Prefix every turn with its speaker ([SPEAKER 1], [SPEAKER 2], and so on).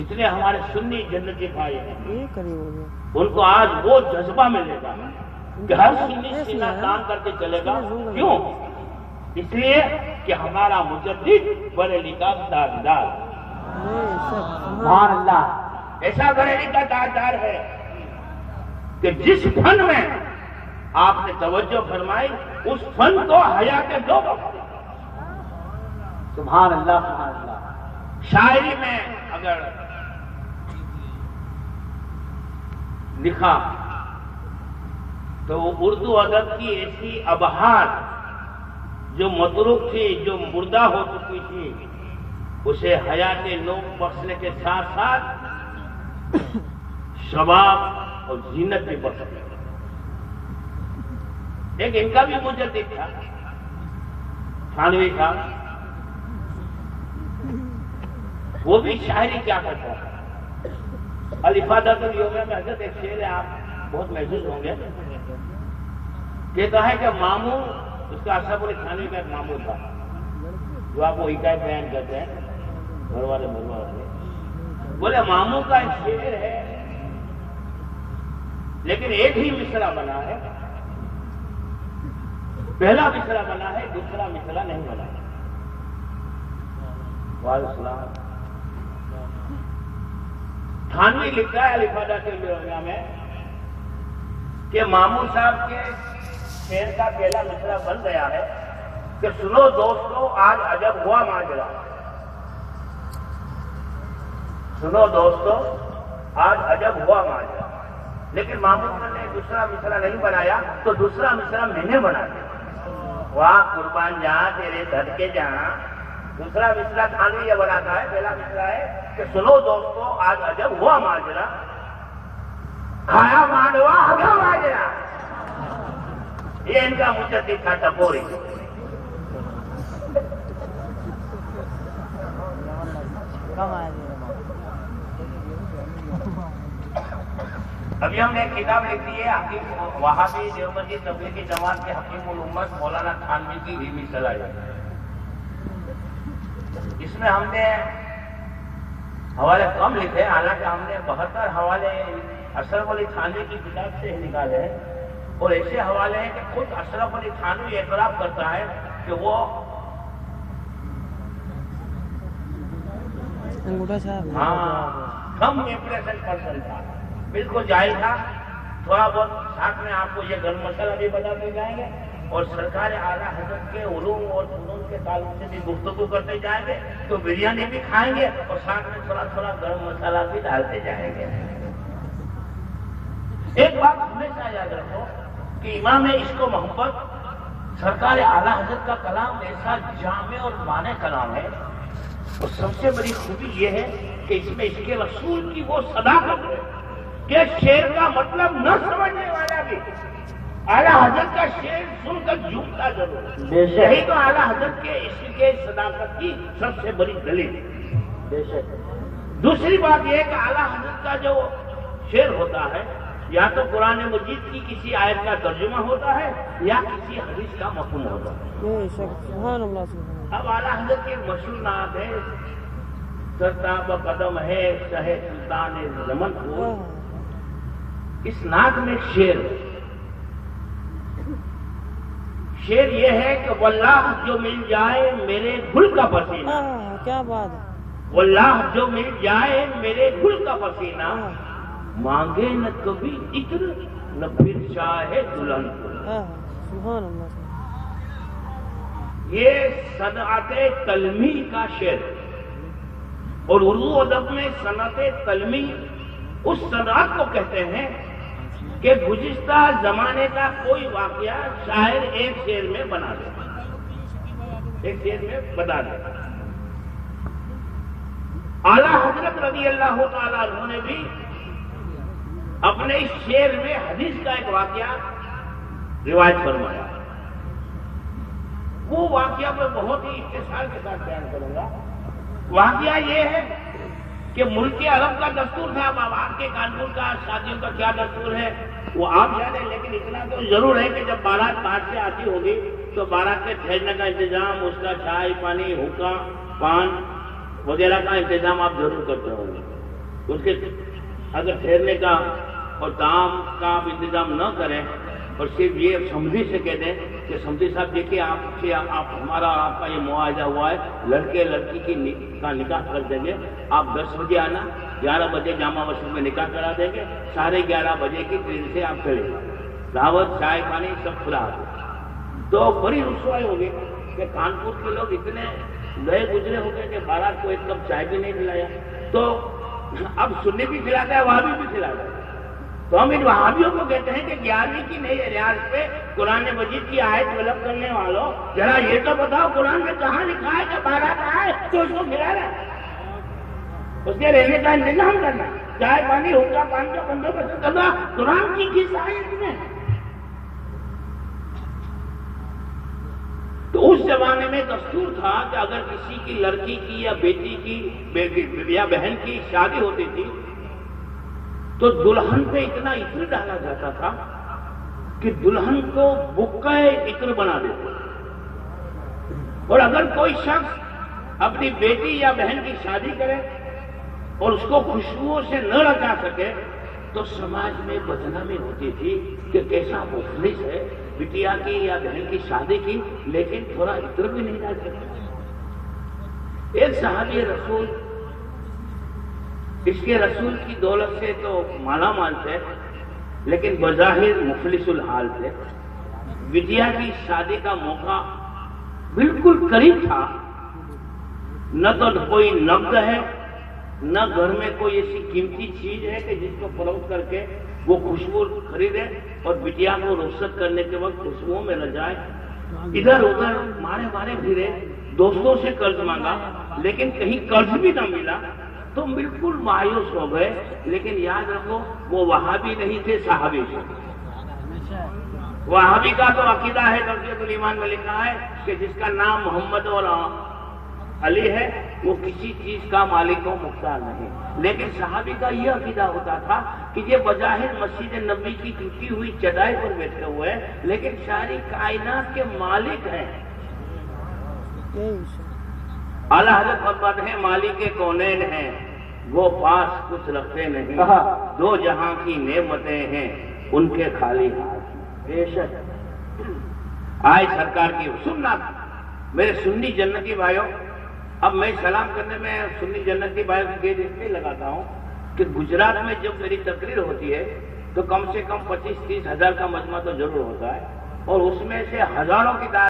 [SPEAKER 1] اس لیے ہمارے سنی جنتی بھائی ہیں، ان کو آج وہ جذبہ ملے گا کہ ہر سنی سینہ کام کر کے چلے گا. کیوں؟ اس لیے کہ ہمارا مجدد بریلی کا تاجدار. سبحان اللہ، ایسا بریلی کا تاجدار ہے کہ جس فن میں آپ نے توجہ فرمائی اس فن کو حیات دو بخشی. سبحان اللہ سبحان اللہ. شاعری میں اگر لکھا تو اردو ادب کی ایسی ابحار جو متروک تھی، جو مردہ ہو چکی تھی، اسے حیات نو بخشنے کے ساتھ ساتھ شباب اور زینت بھی بخش دی. ایک ان کا بھی مجدد تھا، تھانوی تھا، وہ بھی شاعری کیا کرتا تھا. الافادۃ الیومیہ میں حضرت ایک شعر ہے، آپ بہت محسوس ہوں گے. کہتا ہے کہ ماموں، اس کا اشرف علی تھانوی کا ایک ماموں تھا جو آپ کو حکایت بیان کرتے ہیں، گھر والے بولے ماموں کا ایک شعر ہے لیکن ایک ہی مصرع بنا ہے، پہلا مصرع بنا ہے، دوسرا مصرع نہیں بنا ہے. وعلیکم السلام. تھانوی لکھتا ہے الافادۃ الیومیہ میں کہ ماموں صاحب کے شعر کا پہلا مصرع بن گیا ہے کہ سنو دوستو آج عجب ہوا ماجرا. سنو دوستو آج عجب ہوا ماجرا. لیکن ماموں نے دوسرا مصرع نہیں بنایا تو دوسرا مصرع میں نے بنا دیا. واہ قربان جہاں تیرے صدقے جہاں. دوسرا مصرع تھانوی یہ بناتا ہے، پہلا مصرع ہے کہ سنو دوستو آج عجب ہوا ماجرا، کھایا مانڈوا ہگا ماجرا. یہ ان کا مجدد تھا ٹپوری. ابھی ہم نے ایک کتاب لکھی ہے حکیم وہابی دیوبندی تبلیغی جماعت کے حکیم الامت مولانا تھانوی کی علمی صلاحیت. اس میں ہم نے حوالے کم لکھے، حالانکہ ہم نے 72 حوالے اشرف علی تھانوی کی کتاب سے نکالے ہیں، اور ایسے حوالے ہیں کہ خود اشرف علی تھانوی اعتراف کرتا ہے کہ وہ کم امپریشن پرسن تھا، بالکل جاہل تھا. تھوڑا بہت ساتھ میں آپ کو یہ گرم مسئلہ بھی بتاتے جائیں گے اور سرکار اعلیٰ حضرت کے علوم اور فنون کے تعلق سے بھی گفتگو کرتے جائیں گے. تو بریانی بھی کھائیں گے اور ساتھ میں تھوڑا تھوڑا گرم مسالہ بھی ڈالتے جائیں گے. ایک بات ہمیشہ یاد رکھو کہ امام عشق و محبت سرکار اعلیٰ حضرت کا کلام ایسا جامع اور معنی کلام ہے، اور سب سے بڑی خوبی یہ ہے کہ اس میں عشق رسول کی وہ صداقت ہے کہ شعر کا مطلب نہ سمجھنے والا بھی اعلیٰ حضرت کا شعر سن کر جھومتا ضرور. یہی تو اعلیٰ حضرت کے عشق کے صداقت کی سب سے بڑی دلیل. دوسری بات یہ ہے کہ اعلیٰ حضرت کا جو شعر ہوتا ہے یا تو قرآن مجید کی کسی آیت کا ترجمہ ہوتا ہے یا کسی حدیث کا مفہوم ہوتا ہے. اب اعلیٰ حضرت کی مشہور نعت ہے سرتاب قدم ہے شہ سلطان زمن کو. اس نعت میں شعر یہ ہے کہ واللہ جو مل جائے میرے گل کا پسینہ.
[SPEAKER 2] کیا بات ہے.
[SPEAKER 1] واللہ جو مل جائے میرے گل کا پسینہ، مانگے نہ کبھی عطر نہ پھر چاہے دلہن کو.
[SPEAKER 2] سبحان اللہ.
[SPEAKER 1] یہ صنعت تلمیح کا شعر، اور اردو ادب میں صنعت تلمیح اس صنعت کو کہتے ہیں کہ گزشتہ زمانے کا کوئی واقعہ شاعر ایک شعر میں بنا دے، ایک شعر میں بتا دے. اعلیٰ حضرت رضی اللہ تعالیٰ عنہ نے بھی اپنے اس شعر میں حدیث کا ایک واقعہ روایت فرمایا. وہ واقعہ میں بہت ہی اختصار کے ساتھ بیان کروں گا. واقعہ یہ ہے کہ ملک عرب کا دستور تھا. اب آپ کے کانپور کا شادیوں کا کیا دستور ہے وہ آپ جانیں، لیکن اتنا تو ضرور ہے کہ جب بارات باہر سے آتی ہوگی تو بارات کے ٹھہرنے کا انتظام، اس کا چائے پانی حکا پان وغیرہ کا انتظام آپ ضرور کرتے ہوں گے. اس کے اگر ٹھہرنے کا اور دام کا انتظام نہ کریں اور صرف یہ سمدھی سے کہہ دیں کہ سمدھی صاحب دیکھیے آپ ہمارا اور آپ کا یہ معاہدہ ہوا ہے، لڑکے لڑکی کا نکاح کر دیں گے، آپ 10 بجے آنا، 11 بجے جامع مسجد میں نکاح کرا دیں گے، 11:30 بجے کی ٹرین سے آپ چلے گا، دعوت چائے پانی سب کھلا ہوگا۔ تو بڑی رسوائی ہوگی کہ کانپور کے لوگ اتنے گئے گزرے ہو گئے کہ بارات کو ایک کپ چائے بھی نہیں کھلایا، تو اب سنی بھی کھلاتا ہے، وہابی بھی کھلاتا ہے۔ تو ہم ان وہابیوں کو کہتے ہیں کہ 11ویں کی نئی ریاض پہ قرآن مجید کی آیت ڈیولپ کرنے والوں، ذرا یہ تو بتاؤ قرآن میں کہاں لکھا ہے کہ بارات آئے تو اس کو کھلانا ہے، اس کے رہنے کا انتظام کرنا، چائے پانی ہوگا، پانی کا بندوبست کرنا، قرآن کی کس آیت میں؟ تو اس زمانے میں دستور تھا کہ اگر کسی کی لڑکی کی یا بیٹی کی یا بہن کی شادی ہوتی تھی تو دلہن پہ اتنا عطر ڈالا جاتا تھا کہ دلہن کو بکے عطر بنا دیتے، اور اگر کوئی شخص اپنی بیٹی یا بہن کی شادی کرے اور اس کو خوشبوؤں سے نہ رچا سکے تو سماج میں بدنامی ہوتی تھی کہ کیسا مفلس ہے، بٹیا کی یا بہن کی شادی کی لیکن تھوڑا عطر بھی نہیں ڈال سکتا۔ ایک صحابی رسول اس کے رسول کی دولت سے تو مالا مال تھے لیکن بظاہر مفلس الحال تھے۔ بٹیا کی شادی کا موقع بالکل قریب تھا، نہ تو کوئی نقد ہے نہ گھر میں کوئی ایسی قیمتی چیز ہے کہ جس کو فروخت کر کے وہ خوشبو خریدے اور بٹیا کو رخصت کرنے کے وقت خوشبوؤں میں نہ جائے۔ ادھر ادھر مارے پھرے، دوستوں سے قرض مانگا لیکن کہیں قرض بھی نہ ملا تو بالکل مایوس ہو گئے۔ لیکن یاد رکھو وہ وہابی نہیں تھے، صحابی تھے۔ وہابی کا تو عقیدہ ہے، تزکیۃ الایمان میں لکھا ہے کہ جس کا نام محمد اور علی ہے وہ کسی چیز کا مالک و مختار نہیں، لیکن صحابی کا یہ عقیدہ ہوتا تھا کہ یہ بظاہر مسجد نبی کی ٹوٹی ہوئی چٹائی پر بیٹھے ہوئے ہیں لیکن ساری کائنات کے مالک ہیں۔ اعلیٰ حضرت فرماتے ہیں مالک کونین ہیں وہ پاس کچھ رکھتے نہیں، دو جہاں کی نعمتیں ہیں ان کے خالی ہاتھ۔ بے شک آئے سرکار کی سننا میرے سنی جنتی بھائیوں، اب میں سلام کرنے میں سنی جنتی بھائیوں کی گیج اس لیے لگاتا ہوں کہ گجرات میں جب میری تقریر ہوتی ہے تو کم سے کم 25-30 ہزار کا مجمع تو ضرور ہوتا ہے اور اس میں سے ہزاروں کی تعداد